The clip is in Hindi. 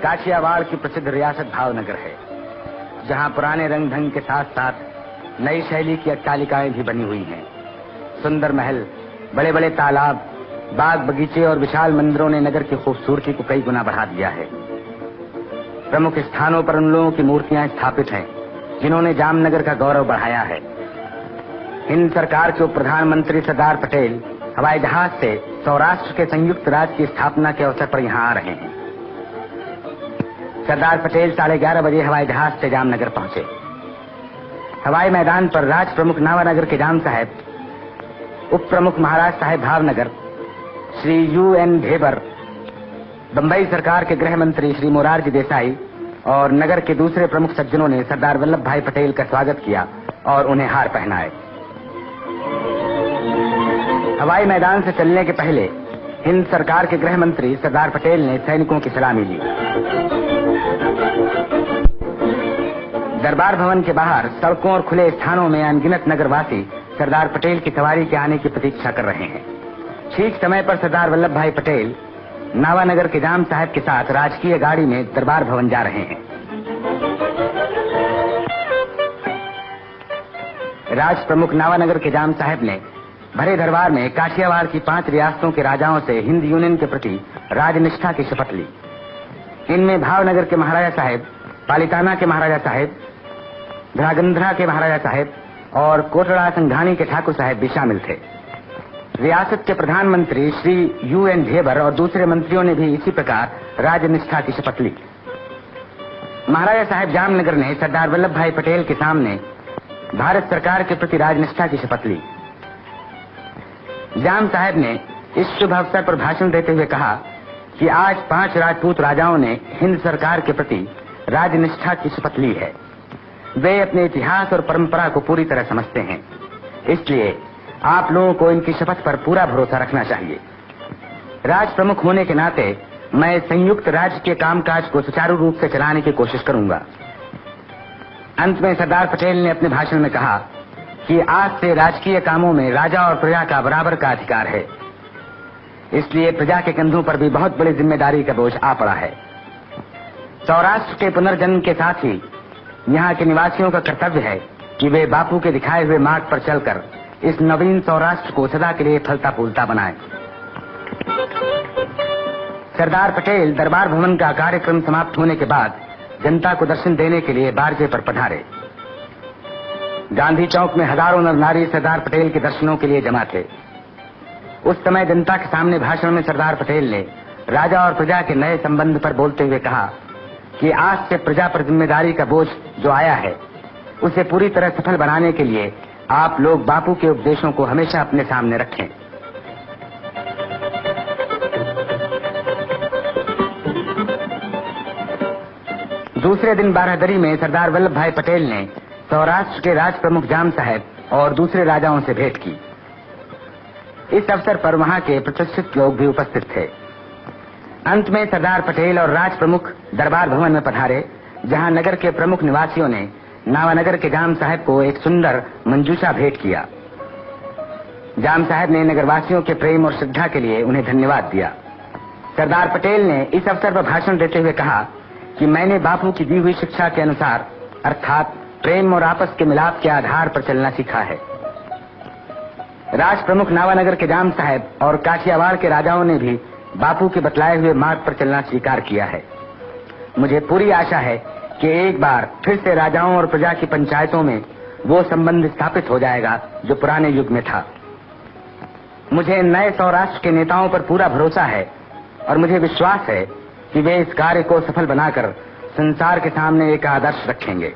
काठियावाड़ की प्रसिद्ध रियासत भावनगर है, जहां पुराने रंग ढंग के साथ साथ नई शैली की अट्टालिकाएं भी बनी हुई हैं। सुंदर महल, बड़े बड़े तालाब, बाग बगीचे और विशाल मंदिरों ने नगर की खूबसूरती को कई गुना बढ़ा दिया है। प्रमुख स्थानों पर उन लोगों की मूर्तियां स्थापित हैं जिन्होंने जामनगर का गौरव बढ़ाया है। हिंद सरकार के उप प्रधानमंत्री सरदार पटेल हवाई जहाज से सौराष्ट्र के संयुक्त राज्य की स्थापना के अवसर पर यहाँ आ रहे हैं। सरदार पटेल 11:30 बजे हवाई जहाज से जामनगर पहुंचे। हवाई मैदान पर राज प्रमुख नावानगर के जाम साहब, उप प्रमुख महाराज साहेब भावनगर, श्री UN ढेबर, बंबई सरकार के गृह मंत्री श्री मोरारजी देसाई और नगर के दूसरे प्रमुख सज्जनों ने सरदार वल्लभ भाई पटेल का स्वागत किया और उन्हें हार पहनाए। हवाई मैदान से चलने के पहले हिंद सरकार के गृह मंत्री सरदार पटेल ने सैनिकों की सलामी ली। दरबार भवन के बाहर सड़कों और खुले स्थानों में अनगिनत नगरवासी सरदार पटेल की सवारी के आने की प्रतीक्षा कर रहे हैं। ठीक समय पर सरदार वल्लभ भाई पटेल नावानगर के जाम साहब के साथ राजकीय गाड़ी में दरबार भवन जा रहे हैं। राज प्रमुख नावानगर के जाम साहब ने भरे दरबार में काठियावाड़ की 5 रियासतों के राजाओं से हिंद यूनियन के प्रति राजनिष्ठा की शपथ ली। इनमें भावनगर के महाराजा साहेब, पालिताना के महाराजा साहेब, ध्रागंध्रा के महाराजा साहेब और कोटड़ा संघानी के ठाकुर साहेब भी शामिल थे। रियासत के प्रधानमंत्री श्री UN ढेबर और दूसरे मंत्रियों ने भी इसी प्रकार राजनिष्ठा की शपथ ली। महाराजा साहेब जामनगर ने सरदार वल्लभ भाई पटेल के सामने भारत सरकार के प्रति राजनिष्ठा की शपथ ली। जाम साहब ने इस शुभ अवसर पर भाषण देते हुए कहा कि आज 5 राजपूत राजाओं ने हिंद सरकार के प्रति राजनिष्ठा की शपथ ली है। वे अपने इतिहास और परंपरा को पूरी तरह समझते हैं, इसलिए आप लोगों को इनकी शपथ पर पूरा भरोसा रखना चाहिए। राज प्रमुख होने के नाते मैं संयुक्त राज्य के कामकाज को सुचारू रूप से चलाने की कोशिश करूंगा। अंत में सरदार पटेल ने अपने भाषण में कहा कि आज से राजकीय कामों में राजा और प्रजा का बराबर का अधिकार है, इसलिए प्रजा के कंधों पर भी बहुत बड़ी जिम्मेदारी का बोझ आ पड़ा है। सौराष्ट्र के पुनर्जन्म के साथ ही यहाँ के निवासियों का कर्तव्य है कि वे बापू के दिखाए हुए मार्ग पर चलकर इस नवीन सौराष्ट्र को सदा के लिए फलता फूलता बनाएं। सरदार पटेल दरबार भवन का कार्यक्रम समाप्त होने के बाद जनता को दर्शन देने के लिए बारजे पर पधारे। गांधी चौक में हजारों नर नारी सरदार पटेल के दर्शनों के लिए जमा थे। उस समय जनता के सामने भाषण में सरदार पटेल ने राजा और प्रजा के नए संबंध पर बोलते हुए कहा कि आज से प्रजा पर जिम्मेदारी का बोझ जो आया है, उसे पूरी तरह सफल बनाने के लिए आप लोग बापू के उपदेशों को हमेशा अपने सामने रखें। दूसरे दिन बारादरी में सरदार वल्लभ भाई पटेल ने सौराष्ट्र के राज प्रमुख जाम साहब और दूसरे राजाओं से भेंट की। इस अवसर पर वहां के प्रतिष्ठित लोग भी उपस्थित थे। अंत में सरदार पटेल और राज प्रमुख दरबार भवन में पधारे, जहां नगर के प्रमुख निवासियों ने नावानगर के जाम साहब को एक सुंदर मंजूषा भेंट किया। जाम साहब ने नगरवासियों के प्रेम और श्रद्धा के लिए उन्हें धन्यवाद दिया। सरदार पटेल ने इस अवसर पर भाषण देते हुए कहा कि मैंने बापू की दी हुई शिक्षा के अनुसार, अर्थात प्रेम और आपस के मिलाप के आधार पर चलना सीखा है। राज प्रमुख नावानगर के जाम साहब और काठियावाड़ के राजाओं ने भी बापू के बतलाए हुए मार्ग पर चलना स्वीकार किया है। मुझे पूरी आशा है कि एक बार फिर से राजाओं और प्रजा की पंचायतों में वो संबंध स्थापित हो जाएगा जो पुराने युग में था। मुझे नए सौराष्ट्र के नेताओं पर पूरा भरोसा है और मुझे विश्वास है कि वे इस कार्य को सफल बनाकर संसार के सामने एक आदर्श रखेंगे।